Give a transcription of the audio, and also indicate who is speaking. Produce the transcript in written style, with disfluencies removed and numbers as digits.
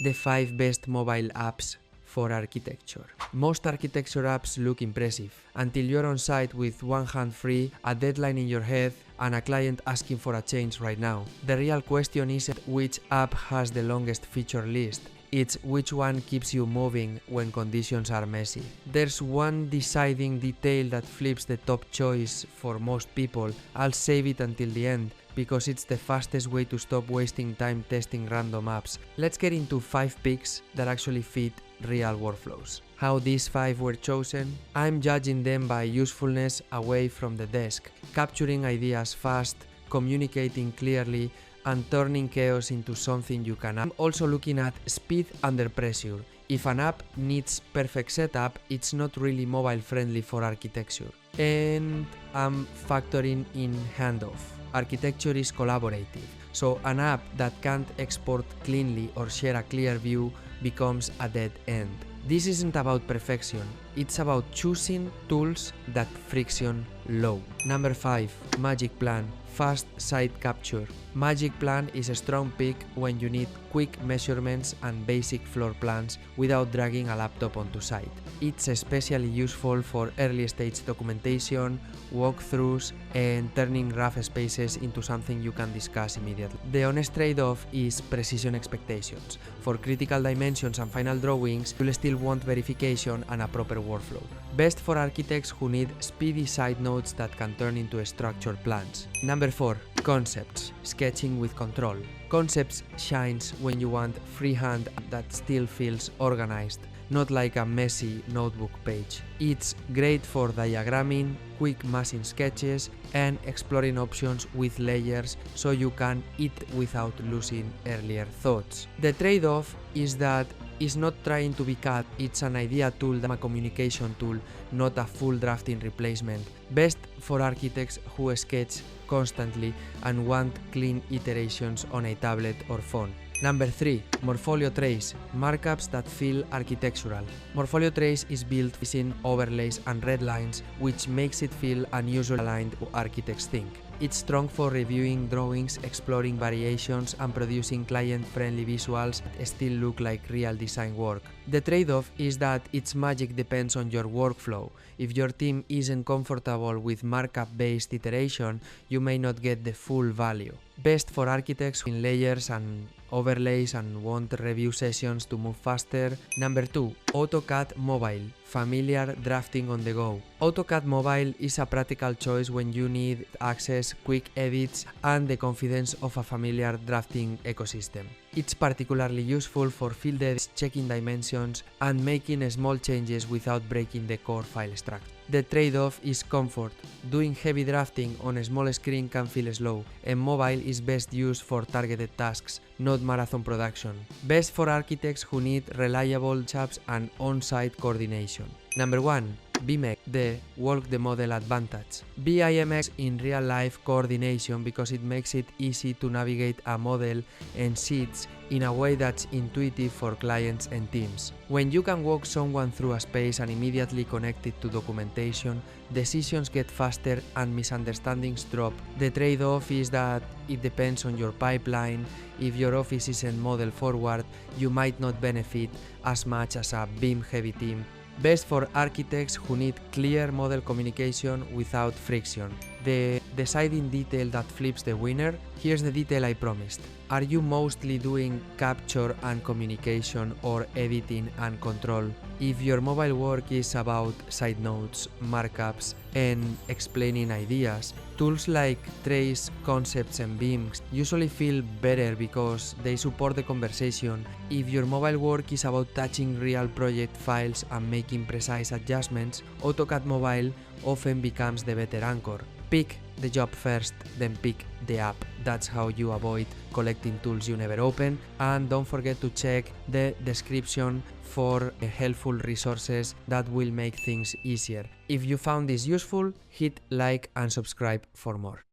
Speaker 1: the 5 best mobile apps for architecture. Most architecture apps look impressive until you're on site with one hand free, a deadline in your head, and a client asking for a change right now. The real question isn't which app has the longest feature list. It's which one keeps you moving when conditions are messy. There's one deciding detail that flips the top choice for most people. I'll save it until the end because it's the fastest way to stop wasting time testing random apps. Let's get into 5 picks that actually fit real workflows. How these 5 were chosen? I'm judging them by usefulness away from the desk, capturing ideas fast, communicating clearly, and turning chaos into something you can. I'm also looking at speed under pressure. If an app needs perfect setup, it's not really mobile friendly for architecture. And I'm factoring in handoff. Architecture is collaborative, so an app that can't export cleanly or share a clear view becomes a dead end. This isn't about perfection, it's about choosing tools that friction low. Number 5. Magicplan. Fast site capture. Magicplan is a strong pick when you need quick measurements and basic floor plans without dragging a laptop onto site. It's especially useful for early stage documentation, walkthroughs, and turning rough spaces into something you can discuss immediately. The honest trade-off is precision expectations. For critical dimensions and final drawings, you'll still want verification and a proper workflow. Best for architects who need speedy side notes that can turn into structured plans. Number 4. Concepts. Sketching with control. Concepts shines when you want freehand that still feels organized, not like a messy notebook page. It's great for diagramming, quick massing sketches, and exploring options with layers so you can eat without losing earlier thoughts. The trade-off is that it's not trying to be cut, it's an idea tool, a communication tool, not a full drafting replacement. Best for architects who sketch constantly and want clean iterations on a tablet or phone. Number 3. Morpholio Trace. Markups that feel architectural. Morpholio Trace is built using overlays and red lines, which makes it feel unusually aligned to architects think. It's strong for reviewing drawings, exploring variations, and producing client-friendly visuals that still look like real design work. The trade-off is that its magic depends on your workflow. If your team isn't comfortable with markup-based iteration, you may not get the full value. Best for architects in layers and overlays and want review sessions to move faster. Number 2. AutoCAD Mobile. Familiar drafting on the go. AutoCAD Mobile is a practical choice when you need access, quick edits, and the confidence of a familiar drafting ecosystem. It's particularly useful for field edits, checking dimensions, and making small changes without breaking the core file structure. The trade-off is comfort. Doing heavy drafting on a small screen can feel slow, and mobile is best used for targeted tasks, not marathon production. Best for architects who need reliable chops and on-site coordination. Number 1. BIMx, the walk the model advantage. BIMx in real-life coordination because it makes it easy to navigate a model and sheets in a way that's intuitive for clients and teams. When you can walk someone through a space and immediately connect it to documentation, decisions get faster and misunderstandings drop. The trade-off is that it depends on your pipeline. If your office isn't model forward, you might not benefit as much as a BIM-heavy team. Best for architects who need clear model communication without friction. The deciding detail that flips the winner. Here's the detail I promised. Are you mostly doing capture and communication or editing and control? If your mobile work is about side notes, markups, and explaining ideas, tools like Trace, Concepts, and BIMx usually feel better because they support the conversation. If your mobile work is about touching real project files and making precise adjustments, AutoCAD Mobile often becomes the better anchor. Pick the job first, then pick the app. That's how you avoid collecting tools you never open. And don't forget to check the description for helpful resources that will make things easier. If you found this useful, hit like and subscribe for more.